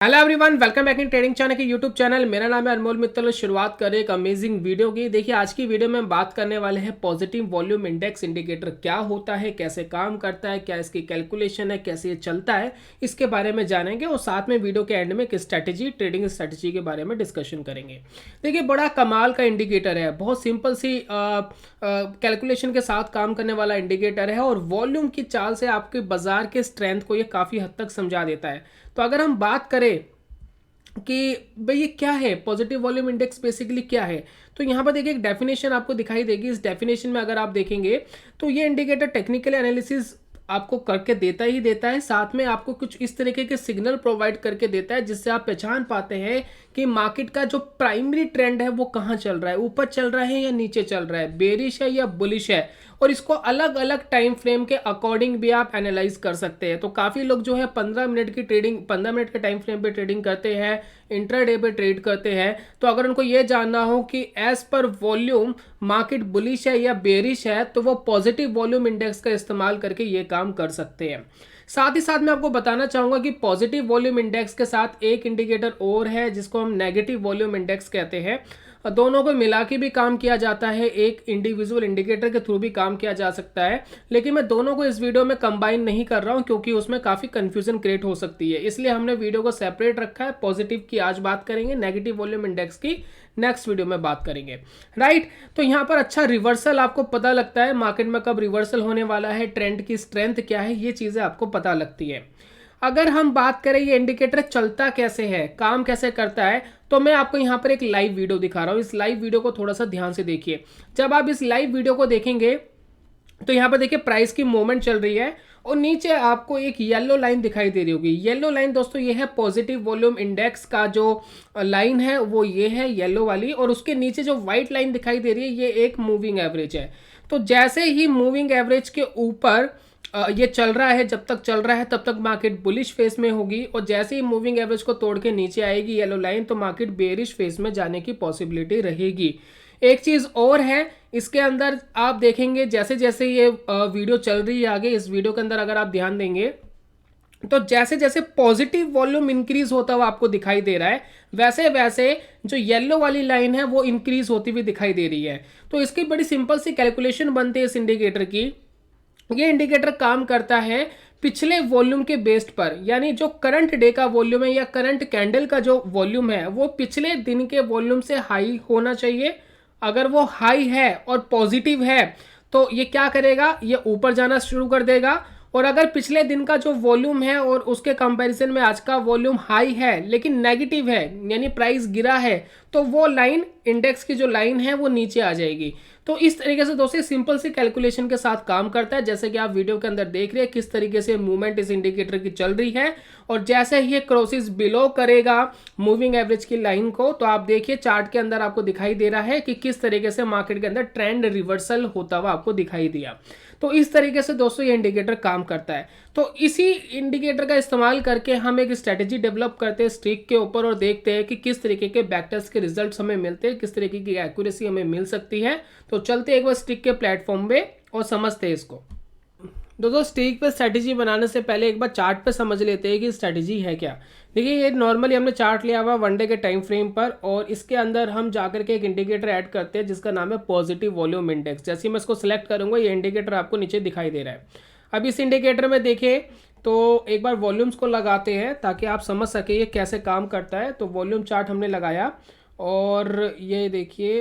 Hello everyone, welcome back in trading channel के YouTube channel. मेरा नाम है अनमोल मित्तल। शुरुआत करें एक अमेजिंग वीडियो की। देखिए, आज की वीडियो में हम बात करने वाले हैं पॉजिटिव वॉल्यूम इंडेक्स इंडिकेटर क्या होता है, कैसे काम करता है, क्या इसकी कैलकुलेशन है, कैसे ये चलता है, इसके बारे में जानेंगे और साथ में वीडियो के एंड में एक स्ट्रैटेजी, ट्रेडिंग स्ट्रैटेजी के बारे में डिस्कशन करेंगे। देखिए, बड़ा कमाल का इंडिकेटर है, बहुत सिंपल सी कैलकुलेशन के साथ काम करने वाला इंडिकेटर है और वॉल्यूम की चाल से आपके बाजार के स्ट्रेंथ को ये काफ़ी हद तक समझा देता है। तो अगर हम बात करें कि भाई ये क्या है, पॉजिटिव वॉल्यूम इंडेक्स बेसिकली क्या है, तो यहाँ पर देखिए एक डेफिनेशन आपको दिखाई देगी। इस डेफिनेशन में अगर आप देखेंगे तो ये इंडिकेटर टेक्निकल एनालिसिस आपको करके देता ही देता है, साथ में आपको कुछ इस तरीके के सिग्नल प्रोवाइड करके देता है जिससे आप पहचान पाते हैं कि मार्केट का जो प्राइमरी ट्रेंड है वो कहाँ चल रहा है, ऊपर चल रहा है या नीचे चल रहा है, बेरिश है या बुलिश है। और इसको अलग अलग टाइम फ्रेम के अकॉर्डिंग भी आप एनालाइज कर सकते हैं। तो काफ़ी लोग जो है 15 मिनट की ट्रेडिंग, 15 मिनट के टाइम फ्रेम पे ट्रेडिंग करते हैं, इंट्राडे पे ट्रेड करते हैं। तो अगर उनको ये जानना हो कि as per volume market bullish है या बेरिश है, तो वो पॉजिटिव वॉल्यूम इंडेक्स का इस्तेमाल करके ये काम कर सकते हैं। साथ ही साथ मैं आपको बताना चाहूंगा कि पॉजिटिव वॉल्यूम इंडेक्स के साथ एक इंडिकेटर और है जिसको हम नेगेटिव वॉल्यूम इंडेक्स कहते हैं। दोनों को मिला के भी काम किया जाता है, एक इंडिविजुअल इंडिकेटर के थ्रू भी काम किया जा सकता है, लेकिन मैं दोनों को इस वीडियो में कंबाइन नहीं कर रहा हूं क्योंकि उसमें काफी कंफ्यूजन क्रिएट हो सकती है। इसलिए हमने वीडियो को सेपरेट रखा है। पॉजिटिव की आज बात करेंगे, नेगेटिव वॉल्यूम इंडेक्स की नेक्स्ट वीडियो में बात करेंगे, राइट। तो यहाँ पर अच्छा रिवर्सल आपको पता लगता है, मार्केट में कब रिवर्सल होने वाला है, ट्रेंड की स्ट्रेंथ क्या है, ये चीजें आपको पता लगती है। अगर हम बात करें ये इंडिकेटर चलता कैसे है, काम कैसे करता है, तो मैं आपको यहाँ पर एक लाइव वीडियो दिखा रहा हूँ। इस लाइव वीडियो को थोड़ा सा ध्यान से देखिए। जब आप इस लाइव वीडियो को देखेंगे तो यहाँ पर देखिए प्राइस की मूवमेंट चल रही है और नीचे आपको एक येलो लाइन दिखाई दे रही होगी। येलो लाइन दोस्तों ये है पॉजिटिव वॉल्यूम इंडेक्स का जो लाइन है, वो ये है येलो वाली, और उसके नीचे जो व्हाइट लाइन दिखाई दे रही है ये एक मूविंग एवरेज है। तो जैसे ही मूविंग एवरेज के ऊपर ये चल रहा है, जब तक चल रहा है तब तक मार्केट बुलिश फेस में होगी, और जैसे ही मूविंग एवरेज को तोड़ के नीचे आएगी येलो लाइन, तो मार्केट बेरिश फेस में जाने की पॉसिबिलिटी रहेगी। एक चीज और है इसके अंदर, आप देखेंगे जैसे जैसे ये वीडियो चल रही है आगे, इस वीडियो के अंदर अगर आप ध्यान देंगे तो जैसे जैसे पॉजिटिव वॉल्यूम इंक्रीज होता हुआ आपको दिखाई दे रहा है, वैसे वैसे जो येलो वाली लाइन है वो इंक्रीज होती हुई दिखाई दे रही है। तो इसकी बड़ी सिंपल सी कैलकुलेशन बनती है इस इंडिकेटर की। ये इंडिकेटर काम करता है पिछले वॉल्यूम के बेस्ड पर, यानी जो करंट डे का वॉल्यूम है या करंट कैंडल का जो वॉल्यूम है वो पिछले दिन के वॉल्यूम से हाई होना चाहिए। अगर वो हाई है और पॉजिटिव है तो ये क्या करेगा, ये ऊपर जाना शुरू कर देगा। और अगर पिछले दिन का जो वॉल्यूम है और उसके कंपैरिजन में आज का वॉल्यूम हाई है लेकिन नेगेटिव है, यानी प्राइस गिरा है, तो वो लाइन, इंडेक्स की जो लाइन है वो नीचे आ जाएगी। तो इस तरीके से दोस्तों सिंपल सी कैलकुलेशन के साथ काम करता है। जैसे कि आप वीडियो के अंदर देख रहे हैं किस तरीके से मूवमेंट इस इंडिकेटर की चल रही है, और जैसे ही ये क्रॉसिस बिलो करेगा मूविंग एवरेज की लाइन को, तो आप देखिए चार्ट के अंदर आपको दिखाई दे रहा है कि किस तरीके से मार्केट के अंदर ट्रेंड रिवर्सल होता हुआ आपको दिखाई दिया। तो इस तरीके से दोस्तों ये इंडिकेटर काम करता है। तो इसी इंडिकेटर का इस्तेमाल करके हम एक स्ट्रेटेजी डेवलप करते हैं स्ट्रिक के ऊपर और देखते हैं कि किस तरीके के बैकटेस्ट के रिजल्ट्स हमें मिलते हैं, किस तरीके की एक्यूरेसी हमें मिल सकती है। तो चलते एक बार स्ट्रिक के प्लेटफॉर्म पे और समझते हैं इसको। दोस्तों स्ट्रिक पे स्ट्रेटेजी बनाने से पहले एक बार चार्ट पे समझ लेते हैं कि स्ट्रेटेजी है क्या। देखिए, ये नॉर्मली हमने चार्ट लिया हुआ वन डे के टाइम फ्रेम पर, और इसके अंदर हम जाकर के एक इंडिकेटर ऐड करते हैं जिसका नाम है पॉजिटिव वॉल्यूम इंडेक्स। जैसे ही मैं इसको सिलेक्ट करूंगा ये इंडिकेटर आपको नीचे दिखाई दे रहा है। अब इस इंडिकेटर में देखिए तो एक बार वॉल्यूम्स को लगाते हैं ताकि आप समझ सके ये कैसे काम करता है। तो वॉल्यूम चार्ट हमने लगाया और ये देखिए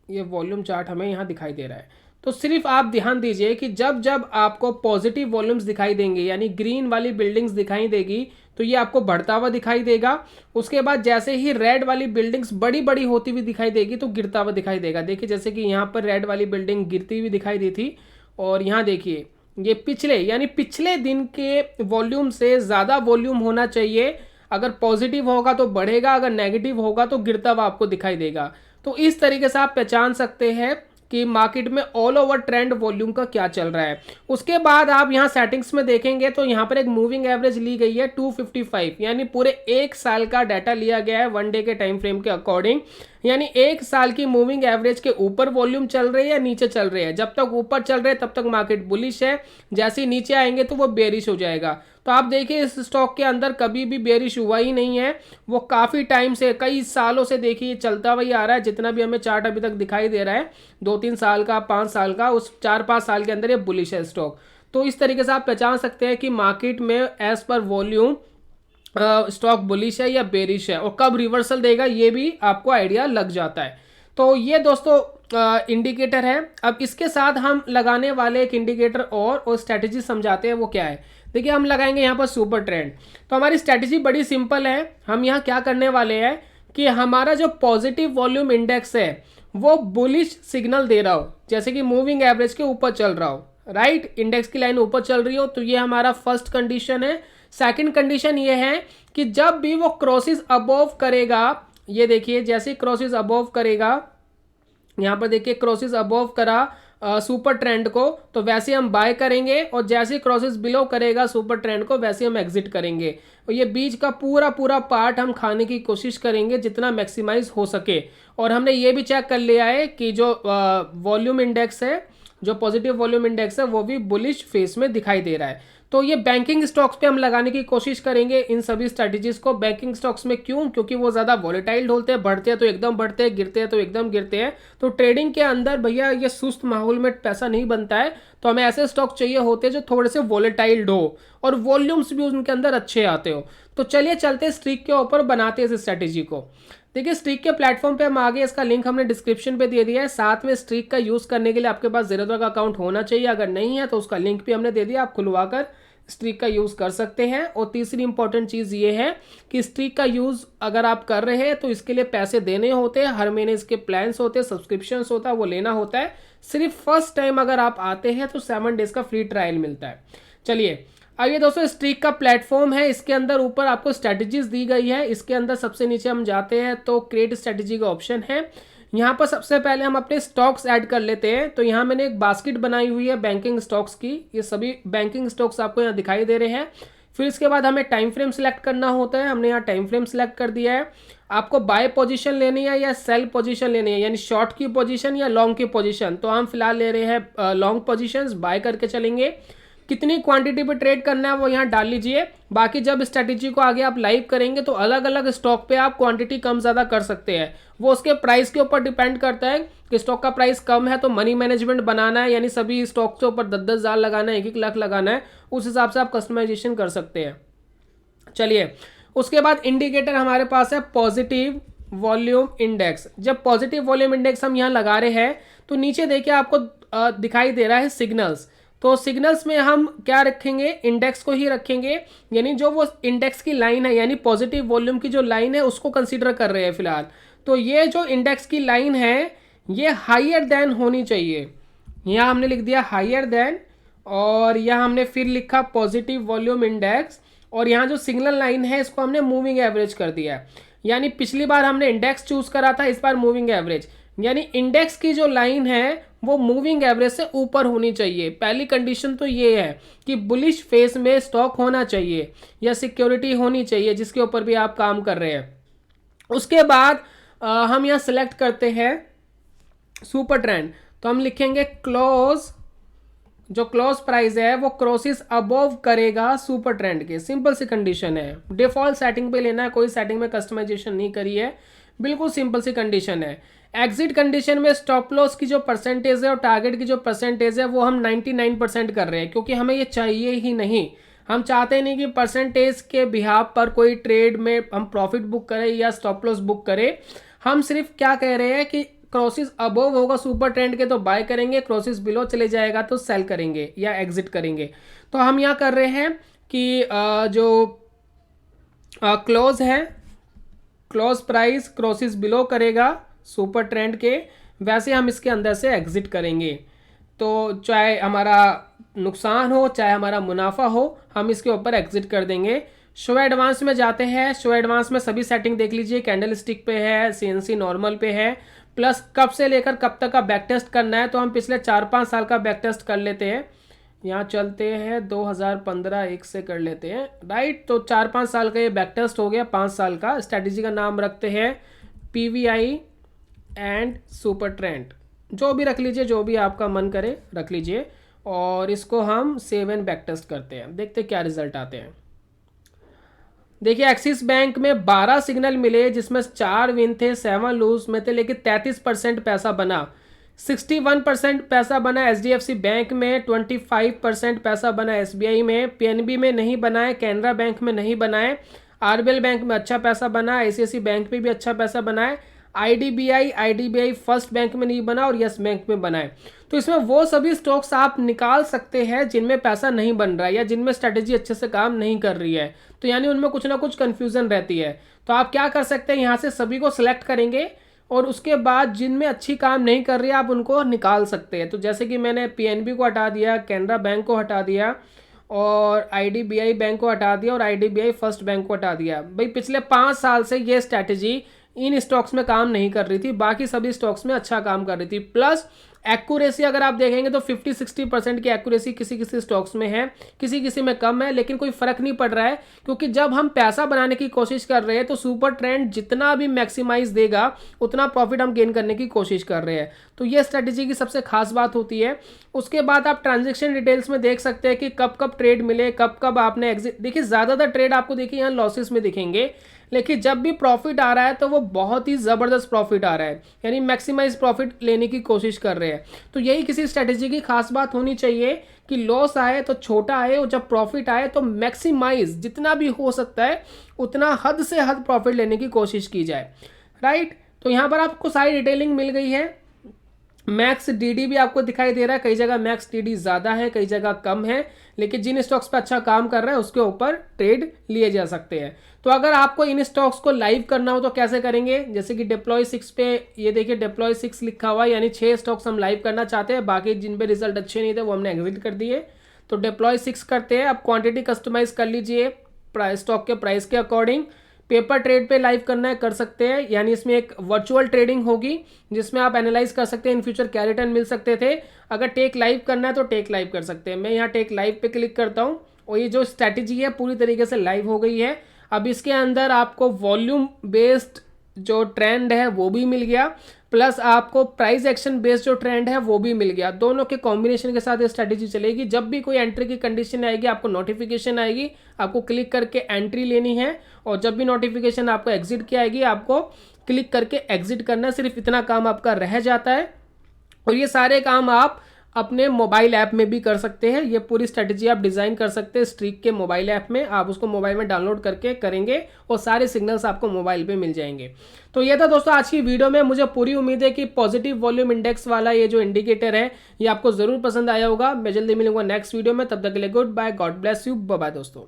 ये वॉल्यूम चार्ट हमें यहाँ दिखाई दे रहा है। तो सिर्फ आप ध्यान दीजिए कि जब जब आपको पॉजिटिव वॉल्यूम्स दिखाई देंगे, यानी ग्रीन वाली बिल्डिंग्स दिखाई देगी, तो ये आपको बढ़ता हुआ दिखाई देगा। उसके बाद जैसे ही रेड वाली बिल्डिंग्स बड़ी बड़ी होती हुई दिखाई देगी तो गिरता हुआ दिखाई देगा। देखिए जैसे कि यहाँ पर रेड वाली बिल्डिंग गिरती हुई दिखाई दी थी, और यहाँ देखिए ये पिछले, यानी पिछले दिन के वॉल्यूम से ज़्यादा वॉल्यूम होना चाहिए। अगर पॉजिटिव होगा तो बढ़ेगा, अगर नेगेटिव होगा तो गिरता हुआ आपको दिखाई देगा। तो इस तरीके से आप पहचान सकते हैं कि मार्केट में ऑल ओवर ट्रेंड वॉल्यूम का क्या चल रहा है। उसके बाद आप यहाँ सेटिंग्स में देखेंगे तो यहाँ पर एक मूविंग एवरेज ली गई है 255, यानी पूरे एक साल का डाटा लिया गया है वन डे के टाइम फ्रेम के अकॉर्डिंग। यानी एक साल की मूविंग एवरेज के ऊपर वॉल्यूम चल रही है या नीचे चल रही है। जब तक ऊपर चल रहे हैं तब तक मार्केट बुलिश है, जैसे ही नीचे आएंगे तो वो बेरिश हो जाएगा। तो आप देखिए इस स्टॉक के अंदर कभी भी बेरिश हुआ ही नहीं है, वो काफ़ी टाइम से, कई सालों से देखिए चलता वही आ रहा है। जितना भी हमें चार्ट अभी तक दिखाई दे रहा है 2-3 साल का, 5 साल का, उस 4-5 साल के अंदर ये बुलिश है स्टॉक। तो इस तरीके से आप पहचान सकते हैं कि मार्केट में as per volume stock bullish है या बेरिश है, और कब रिवर्सल देगा ये भी आपको आइडिया लग जाता है। तो ये दोस्तों इंडिकेटर है। अब इसके साथ हम लगाने वाले एक इंडिकेटर और स्ट्रैटेजी समझाते हैं वो क्या है। देखिए हम लगाएंगे यहाँ पर सुपर ट्रेंड। तो हमारी स्ट्रैटेजी बड़ी सिंपल है। हम यहाँ क्या करने वाले हैं कि हमारा जो पॉजिटिव वॉल्यूम इंडेक्स है वो बुलिश सिग्नल दे रहा हो, जैसे कि मूविंग एवरेज के ऊपर चल रहा हो, राइट, इंडेक्स की लाइन ऊपर चल रही हो, तो ये हमारा फर्स्ट कंडीशन है। सेकंड कंडीशन ये है कि जब भी वो क्रॉसेस अबोव करेगा, ये देखिए जैसे क्रॉसेस अबोव करेगा, यहाँ पर देखिए क्रॉसेस अबोव करा सुपर ट्रेंड को, तो वैसे हम बाय करेंगे, और जैसे क्रॉसेस बिलो करेगा सुपर ट्रेंड को वैसे हम एग्जिट करेंगे। और ये बीच का पूरा पूरा पार्ट हम खाने की कोशिश करेंगे जितना मैक्सिमाइज हो सके। और हमने ये भी चेक कर लिया है कि जो वॉल्यूम इंडेक्स है, जो पॉजिटिव वॉल्यूम इंडेक्स है वो भी बुलिश फेस में दिखाई दे रहा है। तो ये बैंकिंग स्टॉक्स पे हम लगाने की कोशिश करेंगे इन सभी स्ट्रैटेजीज को। बैंकिंग स्टॉक्स में क्यों? क्योंकि वो ज़्यादा वॉलेटाइल होते हैं, बढ़ते हैं तो एकदम बढ़ते हैं, गिरते हैं तो एकदम गिरते हैं। तो ट्रेडिंग के अंदर भैया ये सुस्त माहौल में पैसा नहीं बनता है, तो हमें ऐसे स्टॉक चाहिए होते हैं जो थोड़े से वॉलेटाइल्ड हो और वॉल्यूम्स भी उनके अंदर अच्छे आते हो। तो चलिए चलते स्ट्रीक के ऊपर बनाते हैं इस स्ट्रैटेजी को। देखिए स्ट्रीक के प्लेटफॉर्म पे हम आगे, इसका लिंक हमने डिस्क्रिप्शन पे दे दिया है। साथ में स्ट्रीक का यूज़ करने के लिए आपके पास ज़ेरोधा का अकाउंट होना चाहिए, अगर नहीं है तो उसका लिंक भी हमने दे दिया, आप खुलवाकर स्ट्रीक का यूज़ कर सकते हैं। और तीसरी इंपॉर्टेंट चीज़ ये है कि स्ट्रीक का यूज़ अगर आप कर रहे हैं तो इसके लिए पैसे देने होते हैं, हर महीने इसके प्लान्स होते हैं, सब्सक्रिप्शंस होता है, वो लेना होता है। सिर्फ फर्स्ट टाइम अगर आप आते हैं तो 7 डेज का फ्री ट्रायल मिलता है। चलिए अब ये दोस्तों स्ट्रीक का प्लेटफॉर्म है, इसके अंदर ऊपर आपको स्ट्रैटेजीज दी गई है। इसके अंदर सबसे नीचे हम जाते हैं तो क्रिएट स्ट्रैटेजी का ऑप्शन है। यहाँ पर सबसे पहले हम अपने स्टॉक्स ऐड कर लेते हैं। तो यहाँ मैंने एक बास्केट बनाई हुई है बैंकिंग स्टॉक्स की, ये सभी बैंकिंग स्टॉक्स आपको यहाँ दिखाई दे रहे हैं। फिर इसके बाद हमें टाइम फ्रेम सेलेक्ट करना होता है, हमने यहाँ टाइम फ्रेम सेलेक्ट कर दिया है। आपको बाय पोजीशन लेनी है या सेल पोजीशन लेनी है, यानी शॉर्ट की पोजीशन या लॉन्ग की पोजीशन। तो हम फिलहाल ले रहे हैं लॉन्ग पोजीशंस, बाय करके चलेंगे। कितनी क्वांटिटी पे ट्रेड करना है वो यहाँ डाल लीजिए। बाकी जब स्ट्रैटेजी को आगे आप लाइव करेंगे तो अलग अलग स्टॉक पे आप क्वांटिटी कम ज़्यादा कर सकते हैं, वो उसके प्राइस के ऊपर डिपेंड करता है कि स्टॉक का प्राइस कम है तो मनी मैनेजमेंट बनाना है, यानी सभी स्टॉक के ऊपर 10-10 हज़ार लगाना है, 1-1 लाख लगाना है, उस हिसाब से आप कस्टमाइजेशन कर सकते हैं। चलिए उसके बाद इंडिकेटर हमारे पास है पॉजिटिव वॉल्यूम इंडेक्स। जब पॉजिटिव वॉल्यूम इंडेक्स हम यहाँ लगा रहे हैं तो नीचे देखिए आपको दिखाई दे रहा है सिग्नल्स। तो सिग्नल्स में हम क्या रखेंगे, इंडेक्स को ही रखेंगे, यानी जो वो इंडेक्स की लाइन है, यानी पॉजिटिव वॉल्यूम की जो लाइन है उसको कंसीडर कर रहे हैं फिलहाल। तो ये जो इंडेक्स की लाइन है ये हाइयर देन होनी चाहिए। यहाँ हमने लिख दिया हाइयर देन, और यहाँ हमने फिर लिखा पॉजिटिव वॉल्यूम इंडेक्स, और यहाँ जो सिग्नल लाइन है इसको हमने मूविंग एवरेज कर दिया है। यानी पिछली बार हमने इंडेक्स चूज करा था, इस बार मूविंग एवरेज, यानी इंडेक्स की जो लाइन है वो मूविंग एवरेज से ऊपर होनी चाहिए। पहली कंडीशन तो ये है कि बुलिश फेस में स्टॉक होना चाहिए या सिक्योरिटी होनी चाहिए जिसके ऊपर भी आप काम कर रहे हैं। उसके बाद हम यहाँ सिलेक्ट करते हैं सुपर ट्रेंड, तो हम लिखेंगे क्लोज, जो क्लोज प्राइस है वो क्रॉसेस अबोव करेगा सुपर ट्रेंड के। सिंपल सी कंडीशन है, डिफॉल्ट सेटिंग पे लेना है, कोई सेटिंग में कस्टमाइजेशन नहीं करी है, बिल्कुल सिंपल सी कंडीशन है। एग्जिट कंडीशन में स्टॉप लॉस की जो परसेंटेज है और टारगेट की जो परसेंटेज है वो हम 99% कर रहे हैं, क्योंकि हमें ये चाहिए ही नहीं। हम चाहते नहीं कि परसेंटेज के बिहाफ पर कोई ट्रेड में हम प्रॉफिट बुक करें या स्टॉप लॉस बुक करें। हम सिर्फ क्या कह रहे हैं कि क्रॉसेस अबोव होगा सुपर ट्रेंड के तो बाय करेंगे, क्रॉसेस बिलो चले जाएगा तो सेल करेंगे या एग्जिट करेंगे। तो हम यहाँ कर रहे हैं कि जो क्लोज है, क्लोज प्राइस क्रॉसेस बिलो करेगा सुपर ट्रेंड के, वैसे हम इसके अंदर से एग्जिट करेंगे। तो चाहे हमारा नुकसान हो चाहे हमारा मुनाफा हो, हम इसके ऊपर एग्जिट कर देंगे। शो एडवांस में जाते हैं। शो एडवांस में सभी सेटिंग देख लीजिए, कैंडल स्टिक पे है, CNC नॉर्मल पे है, प्लस कब से लेकर कब तक का बैक टेस्ट करना है। तो हम पिछले 4-5 साल का बैक टेस्ट कर लेते हैं। यहाँ चलते हैं 2015 एक से कर लेते हैं, राइट। तो 4-5 साल का ये बैक टेस्ट हो गया, 5 साल का। स्ट्रैटेजी का नाम रखते हैं PVI एंड सुपर ट्रेंड, जो भी रख लीजिए, जो भी आपका मन करे रख लीजिए। और इसको हम सेव एंड बैक टेस्ट करते हैं, देखते क्या रिजल्ट आते हैं। देखिए एक्सिस बैंक में 12 सिग्नल मिले जिसमें 4 विन थे, 7 लूज में थे, लेकिन 33% पैसा बना। 61% पैसा बना HDFC बैंक में, 25% पैसा बना SBI में, PNB में नहीं बनाए, कैनरा बैंक में नहीं बनाए, RBL बैंक में अच्छा पैसा बना, ICICI बैंक में भी अच्छा पैसा बनाए, IDBI फर्स्ट बैंक में नहीं बना और यस बैंक में बनाए। तो इसमें वो सभी स्टॉक्स आप निकाल सकते हैं जिनमें पैसा नहीं बन रहा है या जिनमें स्ट्रेटेजी अच्छे से काम नहीं कर रही है, तो यानी उनमें कुछ ना कुछ कंफ्यूजन रहती है। तो आप क्या कर सकते हैं, यहाँ से सभी को सिलेक्ट करेंगे और उसके बाद जिनमें अच्छी काम नहीं कर रही है आप उनको निकाल सकते हैं। तो जैसे कि मैंने PNB को हटा दिया, कैनरा बैंक को हटा दिया और IDBI बैंक को हटा दिया और IDBI फर्स्ट बैंक को हटा दिया। भाई पिछले 5 साल से ये स्ट्रैटेजी इन स्टॉक्स में काम नहीं कर रही थी, बाकी सभी स्टॉक्स में अच्छा काम कर रही थी। प्लस एक्यूरेसी अगर आप देखेंगे तो 50-60% की एक्यूरेसी किसी किसी स्टॉक्स में है, किसी किसी में कम है, लेकिन कोई फर्क नहीं पड़ रहा है क्योंकि जब हम पैसा बनाने की कोशिश कर रहे हैं तो सुपर ट्रेंड जितना भी मैक्सिमाइज देगा उतना प्रॉफिट हम गेन करने की कोशिश कर रहे हैं। तो ये स्ट्रेटेजी की सबसे खास बात होती है। उसके बाद आप ट्रांजेक्शन डिटेल्स में देख सकते हैं कि कब कब ट्रेड मिले, कब कब आपने एग्जिट। देखिए ज़्यादातर ट्रेड आपको देखिए यहाँ लॉसेस में दिखेंगे, लेकिन जब भी प्रॉफिट आ रहा है तो वो बहुत ही ज़बरदस्त प्रॉफिट आ रहा है, यानी मैक्सिमाइज प्रॉफिट लेने की कोशिश कर रहे हैं। तो यही किसी स्ट्रेटेजी की खास बात होनी चाहिए कि लॉस आए तो छोटा आए और जब प्रॉफिट आए तो मैक्सिमाइज जितना भी हो सकता है उतना हद से हद प्रॉफिट लेने की कोशिश की जाए, राइट। तो यहाँ पर आपको सारी डिटेलिंग मिल गई है। मैक्स DD भी आपको दिखाई दे रहा है, कई जगह मैक्स DD ज़्यादा है, कई जगह कम है, लेकिन जिन स्टॉक्स पे अच्छा काम कर रहा है उसके ऊपर ट्रेड लिए जा सकते हैं। तो अगर आपको इन स्टॉक्स को लाइव करना हो तो कैसे करेंगे, जैसे कि डिप्लॉय 6 पे ये देखिए डिप्लॉय 6 लिखा हुआ है, यानी 6 स्टॉक्स हम लाइव करना चाहते हैं, बाकी जिन पे रिजल्ट अच्छे नहीं थे वो हमने एग्जिट कर दिए। तो डिप्लॉय 6 करते हैं। अब क्वांटिटी कस्टमाइज कर लीजिए स्टॉक के प्राइस के अकॉर्डिंग। पेपर ट्रेड पे लाइव करना है कर सकते हैं, यानी इसमें एक वर्चुअल ट्रेडिंग होगी जिसमें आप एनालाइज कर सकते हैं इन फ्यूचर क्या रिटर्न मिल सकते थे। अगर टेक लाइव करना है तो टेक लाइव कर सकते हैं। मैं यहाँ टेक लाइव पे क्लिक करता हूँ और ये जो स्ट्रैटेजी है पूरी तरीके से लाइव हो गई है। अब इसके अंदर आपको वॉल्यूम बेस्ड जो ट्रेंड है वो भी मिल गया, प्लस आपको प्राइस एक्शन बेस्ड जो ट्रेंड है वो भी मिल गया। दोनों के कॉम्बिनेशन के साथ ये स्ट्रैटेजी चलेगी। जब भी कोई एंट्री की कंडीशन आएगी आपको नोटिफिकेशन आएगी, आपको क्लिक करके एंट्री लेनी है, और जब भी नोटिफिकेशन आपको एग्जिट की आएगी आपको क्लिक करके एग्जिट करना है। सिर्फ इतना काम आपका रह जाता है और ये सारे काम आप अपने मोबाइल ऐप में भी कर सकते हैं। ये पूरी स्ट्रेटजी आप डिज़ाइन कर सकते हैं स्ट्रीक के मोबाइल ऐप में, आप उसको मोबाइल में डाउनलोड करके करेंगे और सारे सिग्नल्स आपको मोबाइल पे मिल जाएंगे। तो ये था दोस्तों आज की वीडियो में। मुझे पूरी उम्मीद है कि पॉजिटिव वॉल्यूम इंडेक्स वाला ये जो इंडिकेटर है ये आपको ज़रूर पसंद आया होगा। मैं जल्दी मिलूंगा नेक्स्ट वीडियो में, तब तक के लिए goodbye, God bless you, bye bye दोस्तों।